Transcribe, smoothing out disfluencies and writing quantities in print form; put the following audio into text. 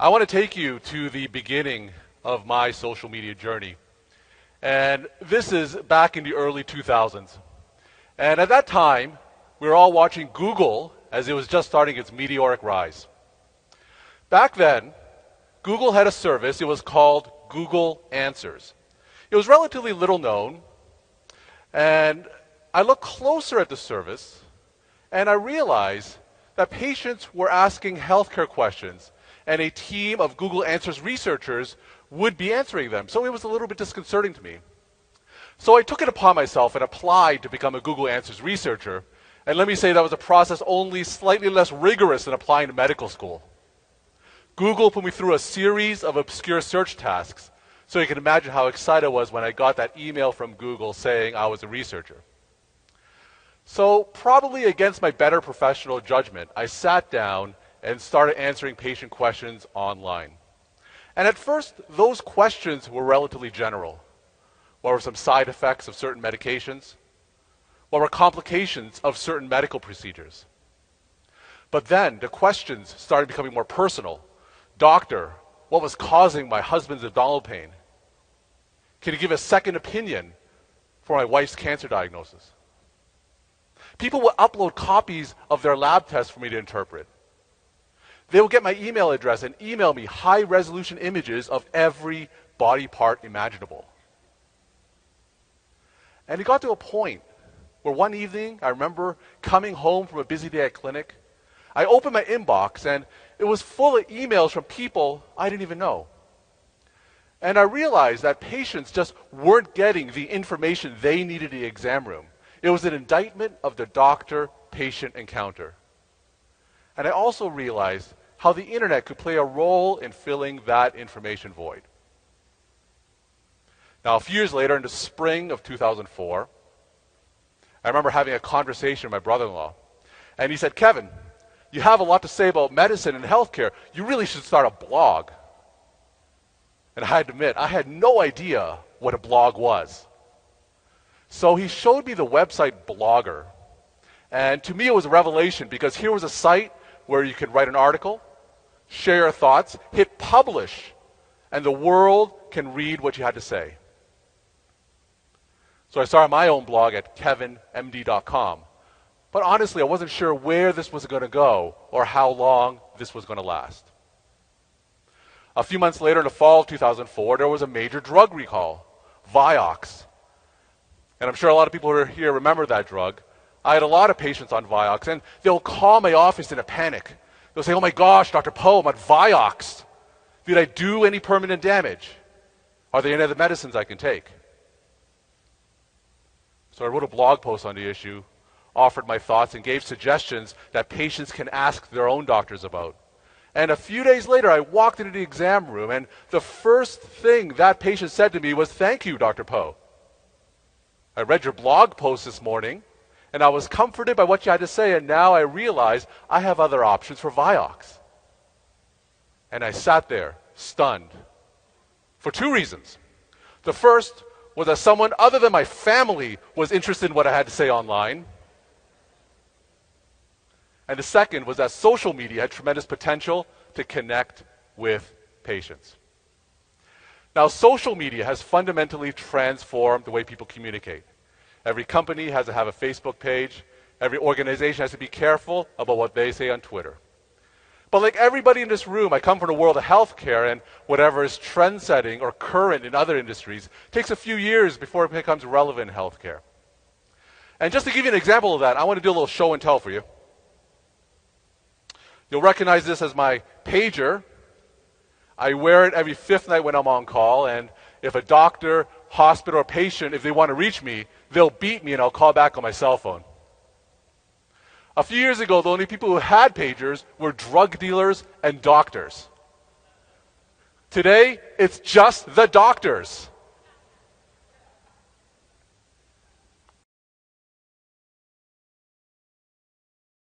I want to take you to the beginning of my social media journey. And this is back in the early 2000s. And at that time, we were all watching Google as it was just starting its meteoric rise. Back then, Google had a service. It was called Google Answers. It was relatively little known. And I looked closer at the service, and I realized that patients were asking healthcare questions, and a team of Google Answers researchers would be answering them. So it was a little bit disconcerting to me. So I took it upon myself and applied to become a Google Answers researcher. And let me say that was a process only slightly less rigorous than applying to medical school. Google put me through a series of obscure search tasks, so you can imagine how excited I was when I got that email from Google saying I was a researcher. So probably against my better professional judgment, I sat down and started answering patient questions online. And at first, those questions were relatively general. What were some side effects of certain medications? What were complications of certain medical procedures? But then the questions started becoming more personal. Doctor, what was causing my husband's abdominal pain? Can you give a second opinion for my wife's cancer diagnosis? People would upload copies of their lab tests for me to interpret. They would get my email address and email me high-resolution images of every body part imaginable. And it got to a point where one evening, I remember coming home from a busy day at clinic. I opened my inbox, and it was full of emails from people I didn't even know. And I realized that patients just weren't getting the information they needed in the exam room. It was an indictment of the doctor-patient encounter. And I also realized how the internet could play a role in filling that information void. Now, a few years later, in the spring of 2004, I remember having a conversation with my brother-in-law. And he said, Kevin, you have a lot to say about medicine and healthcare. You really should start a blog. And I had to admit, I had no idea what a blog was. So he showed me the website Blogger. And to me, it was a revelation, because here was a site where you could write an article, share your thoughts, hit publish, and the world can read what you had to say. So I started my own blog at kevinmd.com. But honestly, I wasn't sure where this was going to go or how long this was going to last. A few months later, in the fall of 2004, there was a major drug recall, Vioxx. And I'm sure a lot of people who are here remember that drug. I had a lot of patients on Vioxx, and they'll call my office in a panic. They'll say, oh my gosh, Dr. Poe, I'm on Vioxx. Did I do any permanent damage? Are there any other medicines I can take? So I wrote a blog post on the issue, offered my thoughts, and gave suggestions that patients can ask their own doctors about. And a few days later, I walked into the exam room, and the first thing that patient said to me was, thank you, Dr. Poe. I read your blog post this morning, and I was comforted by what you had to say, and now I realize I have other options for Vioxx. And I sat there, stunned, for two reasons. The first was that someone other than my family was interested in what I had to say online. And the second was that social media had tremendous potential to connect with patients. Now, social media has fundamentally transformed the way people communicate. Every company has to have a Facebook page. Every organization has to be careful about what they say on Twitter. But like everybody in this room, I come from the world of healthcare, and whatever is trend-setting or current in other industries takes a few years before it becomes relevant in healthcare. And just to give you an example of that, I want to do a little show and tell for you. You'll recognize this as my pager. I wear it every fifth night when I'm on call, and if a doctor, hospital, or patient, if they want to reach me, they'll beat me and I'll call back on my cell phone. A few years ago, the only people who had pagers were drug dealers and doctors. Today, it's just the doctors.